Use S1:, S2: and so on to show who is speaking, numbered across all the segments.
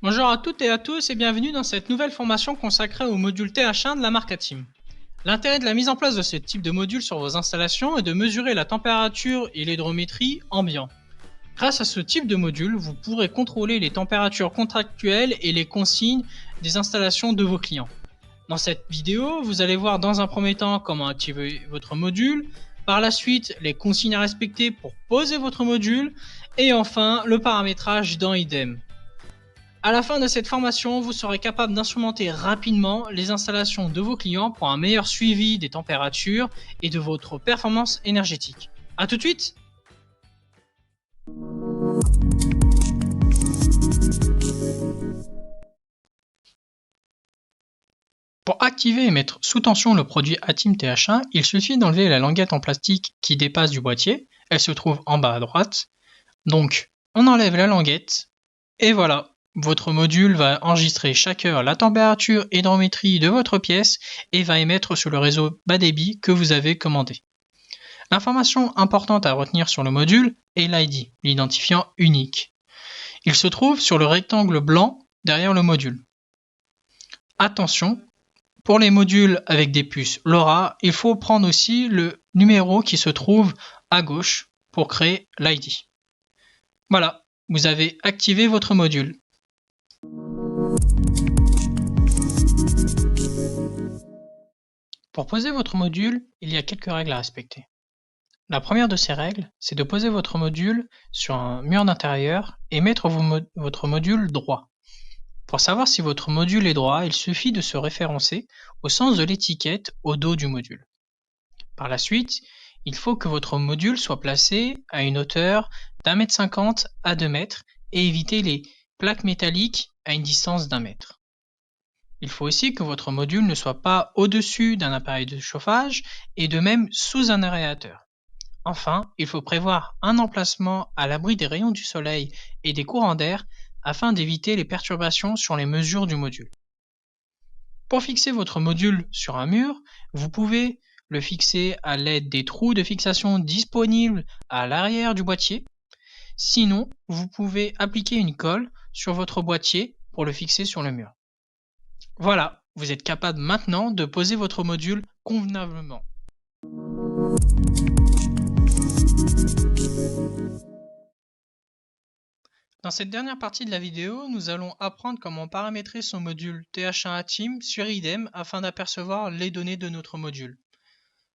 S1: Bonjour à toutes et à tous et bienvenue dans cette nouvelle formation consacrée au module TH1 de la marque ATIM. L'intérêt de la mise en place de ce type de module sur vos installations est de mesurer la température et l'hydrométrie ambiant. Grâce à ce type de module, vous pourrez contrôler les températures contractuelles et les consignes des installations de vos clients. Dans cette vidéo, vous allez voir dans un premier temps comment activer votre module, par la suite les consignes à respecter pour poser votre module et enfin le paramétrage dans IDEM. À la fin de cette formation, vous serez capable d'instrumenter rapidement les installations de vos clients pour un meilleur suivi des températures et de votre performance énergétique. A tout de suite! Pour activer et mettre sous tension le produit ATIM TH1, il suffit d'enlever la languette en plastique qui dépasse du boîtier. Elle se trouve en bas à droite. Donc, on enlève la languette et voilà. Votre module va enregistrer chaque heure la température et l'hydrométrie de votre pièce et va émettre sur le réseau bas débit que vous avez commandé. L'information importante à retenir sur le module est l'ID, l'identifiant unique. Il se trouve sur le rectangle blanc derrière le module. Attention, pour les modules avec des puces LoRa, il faut prendre aussi le numéro qui se trouve à gauche pour créer l'ID. Voilà, vous avez activé votre module. Pour poser votre module, il y a quelques règles à respecter. La première de ces règles, c'est de poser votre module sur un mur d'intérieur et mettre votre module droit. Pour savoir si votre module est droit, il suffit de se référencer au sens de l'étiquette au dos du module. Par la suite, il faut que votre module soit placé à une hauteur d'1,50 m à 2 m et éviter les plaques métalliques à une distance d'1 mètre. Il faut aussi que votre module ne soit pas au-dessus d'un appareil de chauffage et de même sous un aérateur. Enfin, il faut prévoir un emplacement à l'abri des rayons du soleil et des courants d'air afin d'éviter les perturbations sur les mesures du module. Pour fixer votre module sur un mur, vous pouvez le fixer à l'aide des trous de fixation disponibles à l'arrière du boîtier. Sinon, vous pouvez appliquer une colle sur votre boîtier pour le fixer sur le mur. Voilà, vous êtes capable maintenant de poser votre module convenablement. Dans cette dernière partie de la vidéo, nous allons apprendre comment paramétrer son module TH1 ATIM sur IDEM afin d'apercevoir les données de notre module.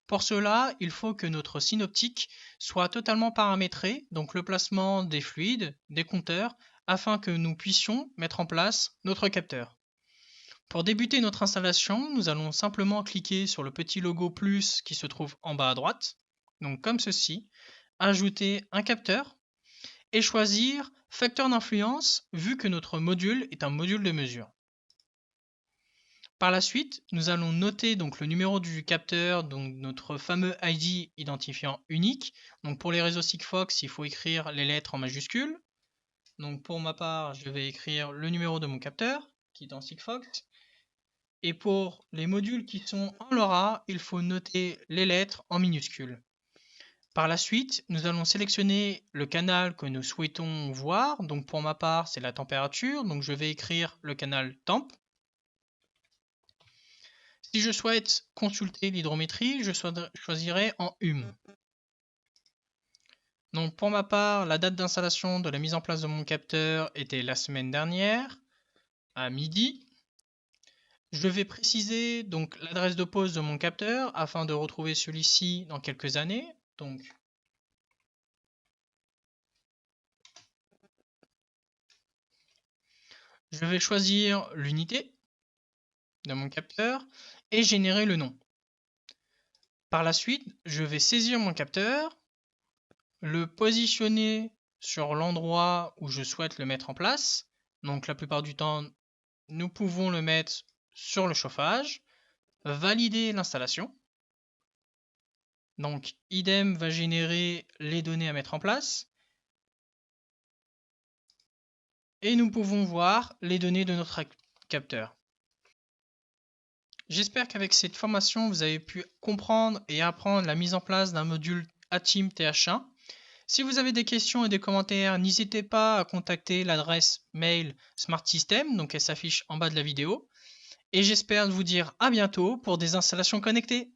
S1: Pour cela, il faut que notre synoptique soit totalement paramétré, donc le placement des fluides, des compteurs, afin que nous puissions mettre en place notre capteur. Pour débuter notre installation, nous allons simplement cliquer sur le petit logo plus qui se trouve en bas à droite, donc comme ceci, ajouter un capteur et choisir facteur d'influence vu que notre module est un module de mesure. Par la suite, nous allons noter donc le numéro du capteur, donc notre fameux ID identifiant unique. Donc pour les réseaux Sigfox, il faut écrire les lettres en majuscules. Donc pour ma part, je vais écrire le numéro de mon capteur qui est en Sigfox. Et pour les modules qui sont en LoRa, il faut noter les lettres en minuscules. Par la suite, nous allons sélectionner le canal que nous souhaitons voir. Donc pour ma part, c'est la température. Donc je vais écrire le canal temp. Si je souhaite consulter l'hydrométrie, je choisirai en HUM. Donc pour ma part, la date d'installation de la mise en place de mon capteur était la semaine dernière, à midi. Je vais préciser donc l'adresse de pose de mon capteur afin de retrouver celui-ci dans quelques années. Donc, je vais choisir l'unité de mon capteur et générer le nom. Par la suite, je vais saisir mon capteur, le positionner sur l'endroit où je souhaite le mettre en place. Donc la plupart du temps, nous pouvons le mettre sur le chauffage, valider l'installation. Donc IDEM va générer les données à mettre en place. Et nous pouvons voir les données de notre capteur. J'espère qu'avec cette formation, vous avez pu comprendre et apprendre la mise en place d'un module ATIM TH1. Si vous avez des questions et des commentaires, n'hésitez pas à contacter l'adresse mail Smart System, donc elle s'affiche en bas de la vidéo. Et j'espère vous dire à bientôt pour des installations connectées.